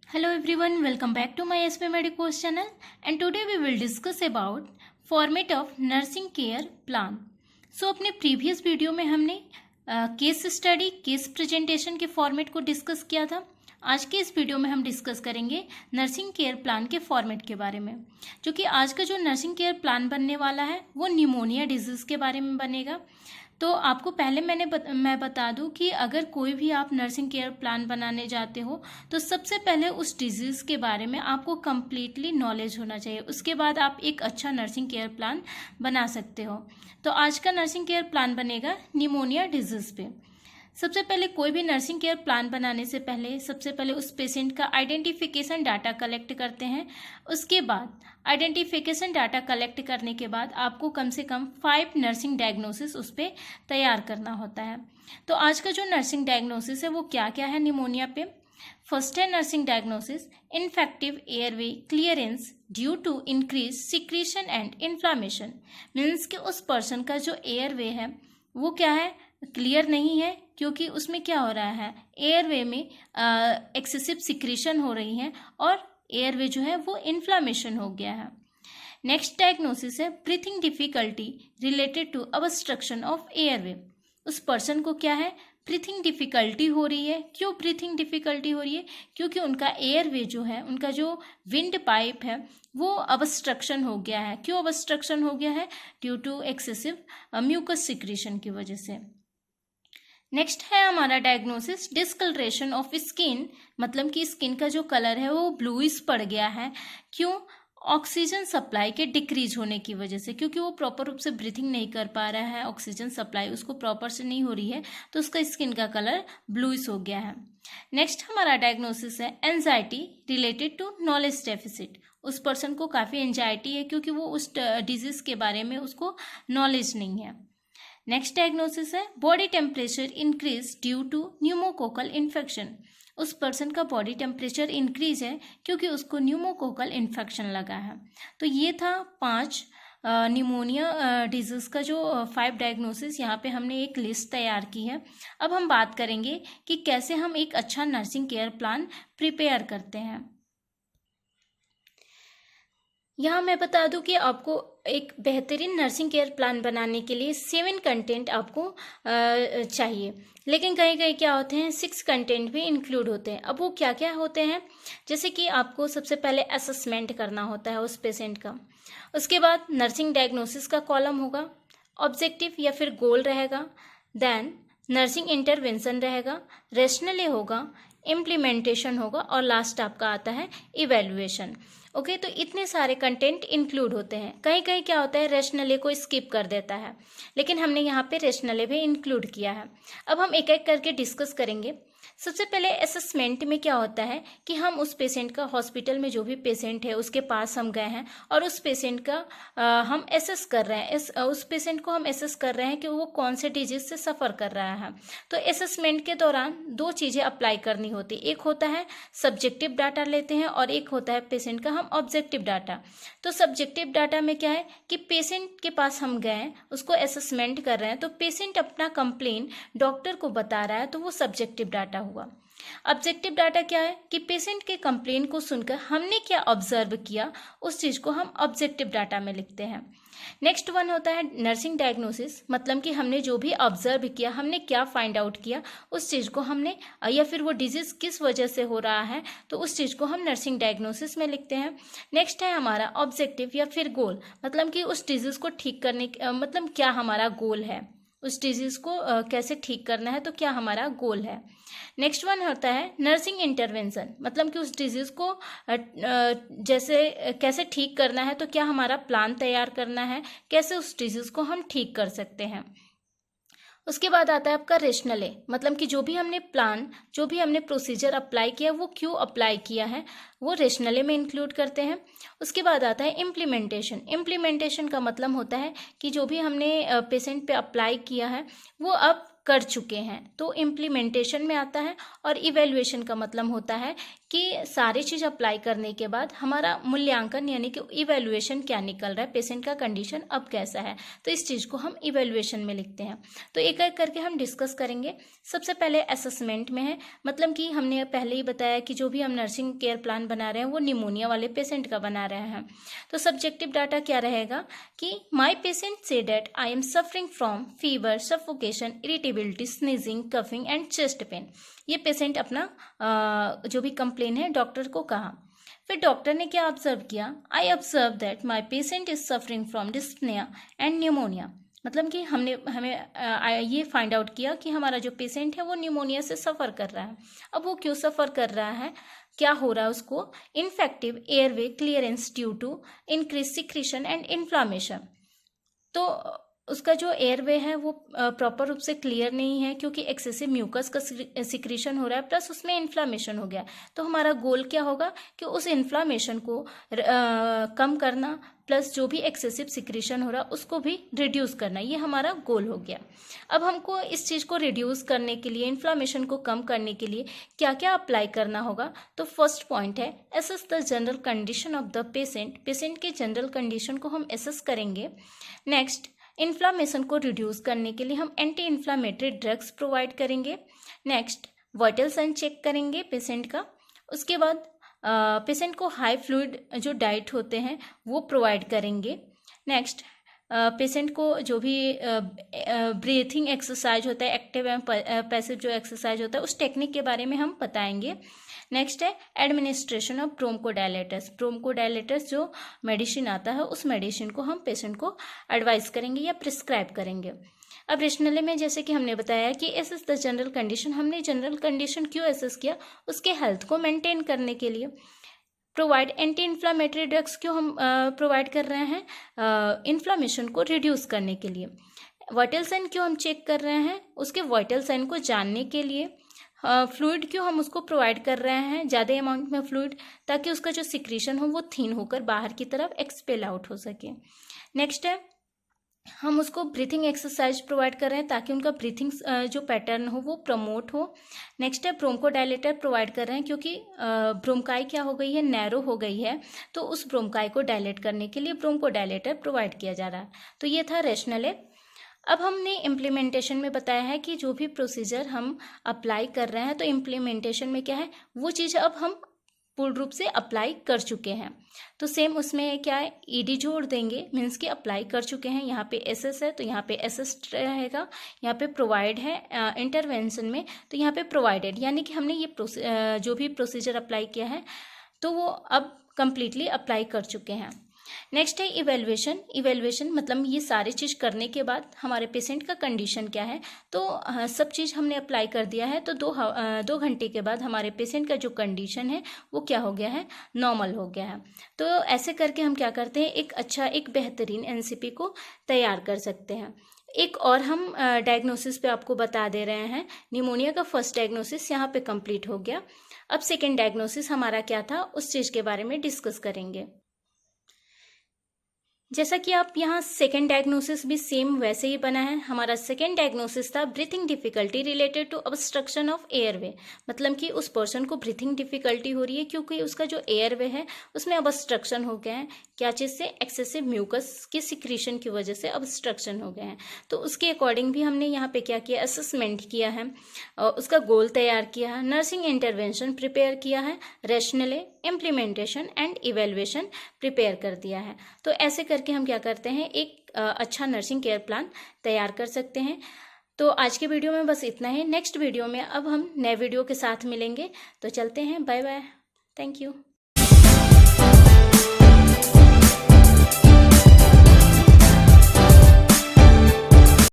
Hello everyone, welcome back to my SP Medicos channel and today we will discuss about format of nursing care plan. So अपने previous video में हमने case study case presentation के format को discuss किया था। आज के इस वीडियो में हम डिस्कस करेंगे नर्सिंग केयर प्लान के फॉर्मेट के बारे में, जो कि आज का जो नर्सिंग केयर प्लान बनने वाला है वो निमोनिया डिजीज़ के बारे में बनेगा। तो आपको पहले मैं बता दूं कि अगर कोई भी आप नर्सिंग केयर प्लान बनाने जाते हो तो सबसे पहले उस डिजीज़ के बारे में आपको कम्प्लीटली नॉलेज होना चाहिए। उसके बाद आप एक अच्छा नर्सिंग केयर प्लान बना सकते हो। तो आज का नर्सिंग केयर प्लान बनेगा निमोनिया डिजीज़ पे। सबसे पहले कोई भी नर्सिंग केयर प्लान बनाने से पहले सबसे पहले उस पेशेंट का आइडेंटिफिकेशन डाटा कलेक्ट करते हैं। उसके बाद आइडेंटिफिकेशन डाटा कलेक्ट करने के बाद आपको कम से कम 5 नर्सिंग डायग्नोसिस उस पर तैयार करना होता है। तो आज का जो नर्सिंग डायग्नोसिस है वो क्या क्या है निमोनिया पे। फर्स्ट है nursing diagnosis infective airway clearance due to increase secretion and inflammation. Means कि उस पर्सन का जो एयरवे है वो क्या है, क्लियर नहीं है, क्योंकि उसमें क्या हो रहा है, एयरवे में एक्सेसिव सिक्रीशन हो रही है और एयरवे जो है वो इन्फ्लामेशन हो गया है। नेक्स्ट डायग्नोसिस है breathing difficulty related to obstruction of airway. उस पर्सन को क्या है, ब्रीथिंग डिफिकल्टी हो रही है। क्यों ब्रीथिंग डिफिकल्टी हो रही है? क्योंकि उनका एयरवे जो है, उनका जो विंड पाइप है वो ऑब्स्ट्रक्शन हो गया है। क्यों ऑब्स्ट्रक्शन हो गया है? Due to excessive mucus secretion की वजह से। नेक्स्ट है हमारा डायग्नोसिस डिस्कलरेशन ऑफ स्किन, मतलब कि स्किन का जो कलर है वो ब्लूइश पड़ गया है। क्यों? ऑक्सीजन सप्लाई के डिक्रीज होने की वजह से, क्योंकि वो प्रॉपर रूप से ब्रीथिंग नहीं कर पा रहा है, ऑक्सीजन सप्लाई उसको प्रॉपर से नहीं हो रही है, तो उसका स्किन का कलर ब्लूइश हो गया है। नेक्स्ट हमारा डायग्नोसिस है anxiety related to knowledge deficit. उस पर्सन को काफ़ी एंजाइटी है क्योंकि वो उस डिजीज के बारे में उसको नॉलेज नहीं है। नेक्स्ट डायग्नोसिस है body temperature increase due to pneumococcal infection. उस पर्सन का बॉडी टेम्परेचर इंक्रीज है क्योंकि उसको न्यूमोकोकल इन्फेक्शन लगा है। तो ये था 5 निमोनिया डिजीज़ का जो 5 डायग्नोसिस, यहाँ पे हमने एक लिस्ट तैयार की है। अब हम बात करेंगे कि कैसे हम एक अच्छा नर्सिंग केयर प्लान प्रिपेयर करते हैं। यहाँ मैं बता दूं कि आपको एक बेहतरीन नर्सिंग केयर प्लान बनाने के लिए 7 कंटेंट आपको चाहिए, लेकिन कहीं कहीं क्या होते हैं 6 कंटेंट भी इंक्लूड होते हैं। अब वो क्या क्या होते हैं, जैसे कि आपको सबसे पहले असेसमेंट करना होता है उस पेशेंट का। उसके बाद नर्सिंग डायग्नोसिस का कॉलम होगा, ऑब्जेक्टिव या फिर गोल रहेगा, देन नर्सिंग इंटरवेंशन रहेगा, रेशनले होगा, इम्प्लीमेंटेशन होगा और लास्ट आपका आता है इवेल्युएशन। ओके, तो इतने सारे कंटेंट इंक्लूड होते हैं। कहीं कहीं क्या होता है रेशनले को स्किप कर देता है, लेकिन हमने यहाँ पे रेशनले भी इंक्लूड किया है। अब हम एक एक करके डिस्कस करेंगे। सबसे पहले असेसमेंट में क्या होता है कि हम उस पेशेंट का, हॉस्पिटल में जो भी पेशेंट है उसके पास हम गए हैं और उस पेशेंट का हम एसेस कर रहे हैं, उस पेशेंट को हम एसेस कर रहे हैं कि वो कौन से डिजीज से सफ़र कर रहा है। तो असेसमेंट के दौरान 2 चीज़ें अप्लाई करनी होती, एक होता है सब्जेक्टिव डाटा लेते हैं और एक होता है पेशेंट का हम ऑब्जेक्टिव डाटा। तो सब्जेक्टिव डाटा में क्या है कि पेशेंट के पास हम गए, उसको असेसमेंट कर रहे हैं, तो पेशेंट अपना कंप्लेन डॉक्टर को बता रहा है, तो वो सब्जेक्टिव डाटा हुआ। ऑब्जेक्टिव डाटा क्या है कि पेशेंट के कंप्लेन को सुनकर हमने क्या ऑब्जर्व किया उस चीज़ को हम ऑब्जेक्टिव डाटा में लिखते हैं। नेक्स्ट वन होता है नर्सिंग डायग्नोसिस, मतलब कि हमने जो भी ऑब्जर्व किया, हमने क्या फाइंड आउट किया उस चीज़ को हमने, या फिर वो डिजीज़ किस वजह से हो रहा है, तो उस चीज़ को हम नर्सिंग डायग्नोसिस में लिखते हैं। नेक्स्ट है हमारा ऑब्जेक्टिव या फिर गोल, मतलब कि उस डिजीज़ को ठीक करने मतलब क्या हमारा गोल है, उस डिजीज़ को कैसे ठीक करना है, तो क्या हमारा गोल है। नेक्स्ट वन होता है नर्सिंग इंटरवेंशन, मतलब कि उस डिजीज़ को जैसे कैसे ठीक करना है, तो क्या हमारा प्लान तैयार करना है, कैसे उस डिजीज़ को हम ठीक कर सकते हैं। उसके बाद आता है आपका रेशनले, मतलब कि जो भी हमने प्लान, जो भी हमने प्रोसीजर अप्लाई किया वो क्यों अप्लाई किया है, वो रेशनले में इंक्लूड करते हैं। उसके बाद आता है इम्प्लीमेंटेशन। इम्प्लीमेंटेशन का मतलब होता है कि जो भी हमने पेशेंट पे अप्लाई किया है वो अब कर चुके हैं, तो इम्प्लीमेंटेशन में आता है। और इवैल्यूएशन का मतलब होता है कि सारी चीज़ अप्लाई करने के बाद हमारा मूल्यांकन यानी कि इवैल्यूएशन क्या निकल रहा है, पेशेंट का कंडीशन अब कैसा है, तो इस चीज़ को हम इवैल्यूएशन में लिखते हैं। तो एक एक करके हम डिस्कस करेंगे। सबसे पहले असेसमेंट में है, मतलब कि हमने पहले ही बताया कि जो भी हम नर्सिंग केयर प्लान बना रहे हैं वो निमोनिया वाले पेशेंट का बना रहे हैं। तो सब्जेक्टिव डाटा क्या रहेगा कि माई पेशेंट से that I am suffering from fever, suffocation, irritability, sneezing, coughing and chest pain. ये पेशेंट अपना जो भी कंप्लेन है डॉक्टर को कहा। फिर डॉक्टर ने क्या ऑब्जर्व किया, I observe that my patient is suffering from dyspnoea and pneumonia. मतलब कि हमें ये फाइंड आउट किया कि हमारा जो पेशेंट है वो न्यूमोनिया से सफ़र कर रहा है। अब वो क्यों सफ़र कर रहा है, क्या हो रहा है उसको, infective airway clearance due to increase secretion and inflammation. तो उसका जो एयरवे है वो प्रॉपर रूप से क्लियर नहीं है क्योंकि एक्सेसिव म्यूकस का सिक्रीशन हो रहा है, प्लस उसमें इन्फ्लामेशन हो गया। तो हमारा गोल क्या होगा कि उस इन्फ्लामेशन को कम करना, प्लस जो भी एक्सेसिव सिक्रीशन हो रहा है उसको भी रिड्यूस करना, ये हमारा गोल हो गया। अब हमको इस चीज़ को रिड्यूस करने के लिए, इन्फ्लामेशन को कम करने के लिए क्या क्या अप्लाई करना होगा। तो फर्स्ट पॉइंट है assess the general condition of the patient. Patient के जनरल कंडीशन को हम एसेस करेंगे। नेक्स्ट, इन्फ्लामेशन को रिड्यूस करने के लिए हम एंटी इन्फ्लामेटरी ड्रग्स प्रोवाइड करेंगे। नेक्स्ट, वाइटल साइन चेक करेंगे पेशेंट का। उसके बाद पेशेंट को हाई फ्लूइड जो डाइट होते हैं वो प्रोवाइड करेंगे। नेक्स्ट, पेशेंट को जो भी ब्रीथिंग एक्सरसाइज होता है, एक्टिव एंड पैसिव जो एक्सरसाइज होता है, उस टेक्निक के बारे में हम बताएंगे। नेक्स्ट है एडमिनिस्ट्रेशन ऑफ ब्रोंकोडायलेटर्स। ब्रोंकोडायलेटर्स जो मेडिसिन आता है उस मेडिसिन को हम पेशेंट को एडवाइस करेंगे या प्रिस्क्राइब करेंगे। अब रेशनली में जैसे कि हमने बताया कि एसेस द जनरल कंडीशन, हमने जनरल कंडीशन क्यों एसेस किया, उसके हेल्थ को मेंटेन करने के लिए। प्रोवाइड एंटी इन्फ्लामेटरी ड्रग्स क्यों हम प्रोवाइड कर रहे हैं, इन्फ्लामेशन को रिड्यूस करने के लिए। वाइटल साइन क्यों हम चेक कर रहे हैं, उसके वाइटल साइन को जानने के लिए। फ्लूइड क्यों हम उसको प्रोवाइड कर रहे हैं, ज़्यादा अमाउंट में फ्लूइड, ताकि उसका जो सिक्रीशन हो वो थीन होकर बाहर की तरफ एक्सपेल आउट हो सके। नेक्स्ट है हम उसको ब्रीथिंग एक्सरसाइज प्रोवाइड कर रहे हैं ताकि उनका ब्रीथिंग जो पैटर्न हो वो प्रमोट हो। नेक्स्ट है ब्रोंकोडायलेटर प्रोवाइड कर रहे हैं क्योंकि ब्रोंकाई क्या हो गई है, नैरो हो गई है, तो उस ब्रोंकाई को डायलेट करने के लिए ब्रोंकोडायलेटर प्रोवाइड किया जा रहा है। तो ये था रेशनल। अब हमने इम्प्लीमेंटेशन में बताया है कि जो भी प्रोसीजर हम अप्लाई कर रहे हैं, तो इम्प्लीमेंटेशन में क्या है वो चीज़ अब हम पूर्ण रूप से अप्लाई कर चुके हैं। तो सेम उसमें क्या है, ईडी जोड़ देंगे, मीन्स कि अप्लाई कर चुके हैं। यहाँ पे एसएस है तो यहाँ पे एसएस रहेगा, यहाँ पे प्रोवाइड है इंटरवेंशन में तो यहाँ पे प्रोवाइडेड, यानी कि हमने ये जो भी प्रोसीजर अप्लाई किया है तो वो अब कंप्लीटली अप्लाई कर चुके हैं। नेक्स्ट है इवेल्युएशन। इवेल्युएशन मतलब ये सारी चीज़ करने के बाद हमारे पेशेंट का कंडीशन क्या है, तो सब चीज़ हमने अप्लाई कर दिया है, तो 2 घंटे के बाद हमारे पेशेंट का जो कंडीशन है वो क्या हो गया है, नॉर्मल हो गया है। तो ऐसे करके हम क्या करते हैं, एक बेहतरीन एनसीपी को तैयार कर सकते हैं। एक और हम डायग्नोसिस पे आपको बता दे रहे हैं। निमोनिया का फर्स्ट डायग्नोसिस यहाँ पे कंप्लीट हो गया। अब सेकेंड डायग्नोसिस हमारा क्या था उस चीज़ के बारे में डिस्कस करेंगे। जैसा कि आप यहाँ सेकेंड डायग्नोसिस भी सेम वैसे ही बना है। हमारा सेकेंड डायग्नोसिस था breathing difficulty related to obstruction of airway, मतलब कि उस पर्सन को ब्रीथिंग डिफिकल्टी हो रही है क्योंकि उसका जो एयरवे है उसमें ऑब्स्ट्रक्शन हो गया है। क्या चीज़ से, एक्सेसिव म्यूकस की सिक्रीशन की वजह से ऑब्स्ट्रक्शन हो गए हैं। तो उसके अकॉर्डिंग भी हमने यहाँ पे क्या किया, असेसमेंट किया है, उसका गोल तैयार किया है, नर्सिंग इंटरवेंशन प्रिपेयर किया है, रेशनले इम्प्लीमेंटेशन एंड इवेल्युएशन प्रिपेयर कर दिया है। तो ऐसे करके हम क्या करते हैं, एक अच्छा नर्सिंग केयर प्लान तैयार कर सकते हैं। तो आज के वीडियो में बस इतना ही। नेक्स्ट वीडियो में अब हम नए वीडियो के साथ मिलेंगे। तो चलते हैं, बाय बाय, थैंक यू।